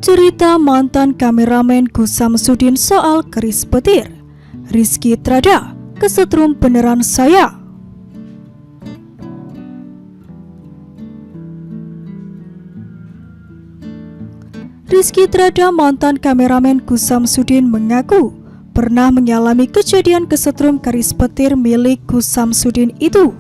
Cerita mantan kameramen Gus Samsudin soal keris petir. Rizky Trada, kesetrum beneran saya. Rizky Trada, mantan kameramen Gus Samsudin, mengaku pernah mengalami kejadian kesetrum keris petir milik Gus Samsudin itu.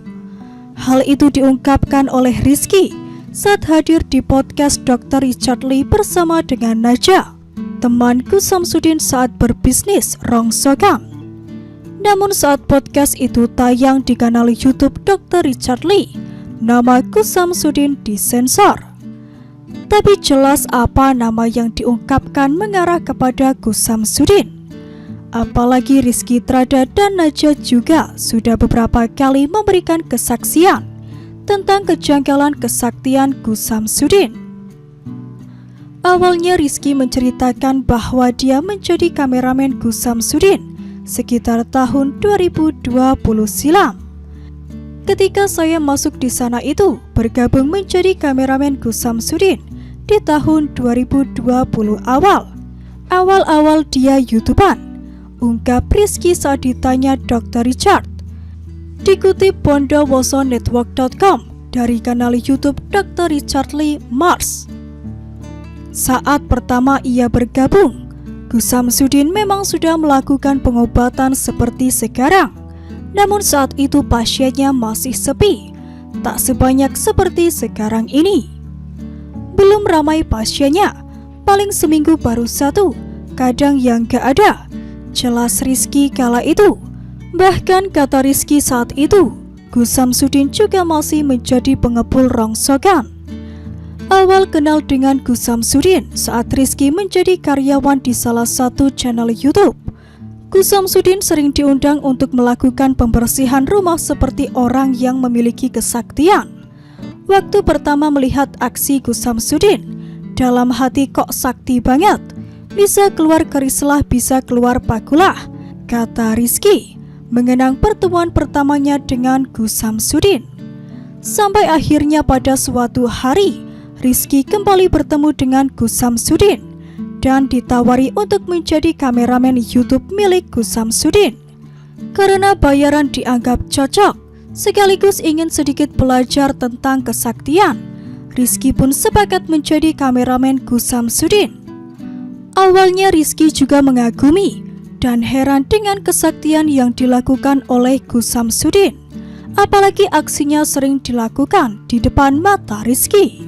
Hal itu diungkapkan oleh Rizky saat hadir di podcast Dr. Richard Lee bersama dengan Najah, teman Gus Samsudin saat berbisnis rongsokan. Namun saat podcast itu tayang di kanal YouTube Dr. Richard Lee, nama Gus Samsudin disensor. Tapi jelas apa nama yang diungkapkan mengarah kepada Gus Samsudin. Apalagi Rizky Trada dan Najah juga sudah beberapa kali memberikan kesaksian tentang kejanggalan kesaktian Gus Samsudin. Awalnya Rizky menceritakan bahwa dia menjadi kameramen Gus Samsudin sekitar tahun 2020 silam. Ketika saya masuk di sana itu bergabung menjadi kameramen Gus Samsudin di tahun 2020 awal. Awal-awal dia YouTuber, ungkap Rizky saat ditanya Dr. Richard. Dikutip bondowosonetwork.com dari kanal YouTube Dr. Richard Lee Mars. Saat pertama ia bergabung, Gus Samsudin memang sudah melakukan pengobatan seperti sekarang. Namun saat itu pasiennya masih sepi, tak sebanyak seperti sekarang ini. Belum ramai pasiennya, paling seminggu baru satu, kadang yang gak ada. Jelas Rizky kala itu. Bahkan kata Rizky saat itu, Gus Samsudin juga masih menjadi pengepul rongsokan. Awal kenal dengan Gus Samsudin saat Rizky menjadi karyawan di salah satu channel YouTube. Gus Samsudin sering diundang untuk melakukan pembersihan rumah seperti orang yang memiliki kesaktian. Waktu pertama melihat aksi Gus Samsudin, dalam hati kok sakti banget. Bisa keluar kerislah, bisa keluar pakulah, kata Rizky mengenang pertemuan pertamanya dengan Gus Samsudin. Sampai akhirnya pada suatu hari, Rizky kembali bertemu dengan Gus Samsudin dan ditawari untuk menjadi kameramen YouTube milik Gus Samsudin. Karena bayaran dianggap cocok, sekaligus ingin sedikit belajar tentang kesaktian, Rizky pun sepakat menjadi kameramen Gus Samsudin. Awalnya Rizky juga mengagumi dan heran dengan kesaktian yang dilakukan oleh Gus Samsudin. Apalagi aksinya sering dilakukan di depan mata Rizky.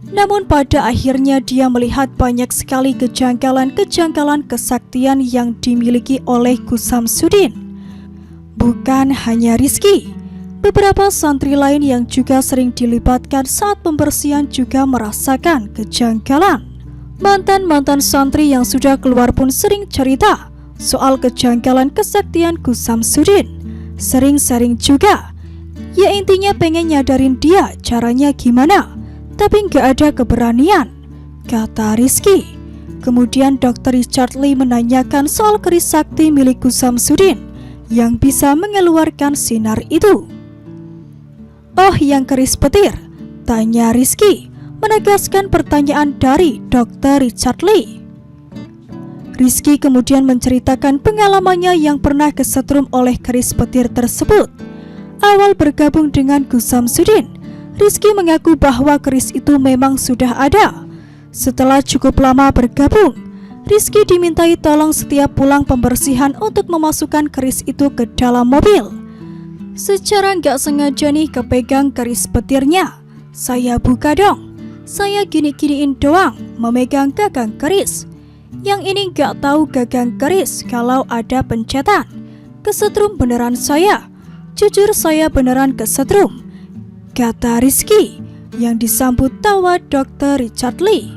Namun pada akhirnya dia melihat banyak sekali kejanggalan-kejanggalan kesaktian yang dimiliki oleh Gus Samsudin. Bukan hanya Rizky, beberapa santri lain yang juga sering dilibatkan saat pembersihan juga merasakan kejanggalan. Mantan-mantan santri yang sudah keluar pun sering cerita soal kejanggalan kesaktian Gus Samsudin. Sering-sering juga. Ya intinya pengen nyadarin dia caranya gimana, tapi nggak ada keberanian, kata Rizky. Kemudian Dr. Richard Lee menanyakan soal keris sakti milik Gus Samsudin yang bisa mengeluarkan sinar itu. Oh, yang keris petir? Tanya Rizky, menegaskan pertanyaan dari Dr. Richard Lee. Rizky kemudian menceritakan pengalamannya yang pernah kesetrum oleh keris petir tersebut. Awal bergabung dengan Gus Samsudin, Rizky mengaku bahwa keris itu memang sudah ada. Setelah cukup lama bergabung, Rizky dimintai tolong setiap pulang pembersihan untuk memasukkan keris itu ke dalam mobil. Secara nggak sengaja nih kepegang keris petirnya. Saya buka dong. Saya gini-giniin doang, memegang gagang keris. Yang ini gak tahu gagang keris kalau ada pencetan. Kesetrum beneran saya. Jujur saya beneran kesetrum, kata Rizky yang disambut tawa Dr. Richard Lee.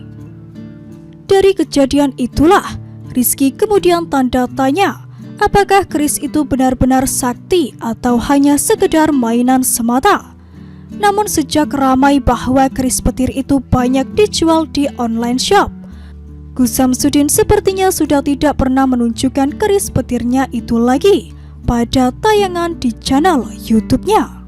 Dari kejadian itulah, Rizky kemudian tanda tanya, apakah keris itu benar-benar sakti atau hanya sekedar mainan semata. Namun sejak ramai bahwa keris petir itu banyak dijual di online shop, Gus Samsudin sepertinya sudah tidak pernah menunjukkan keris petirnya itu lagi pada tayangan di channel YouTube-nya.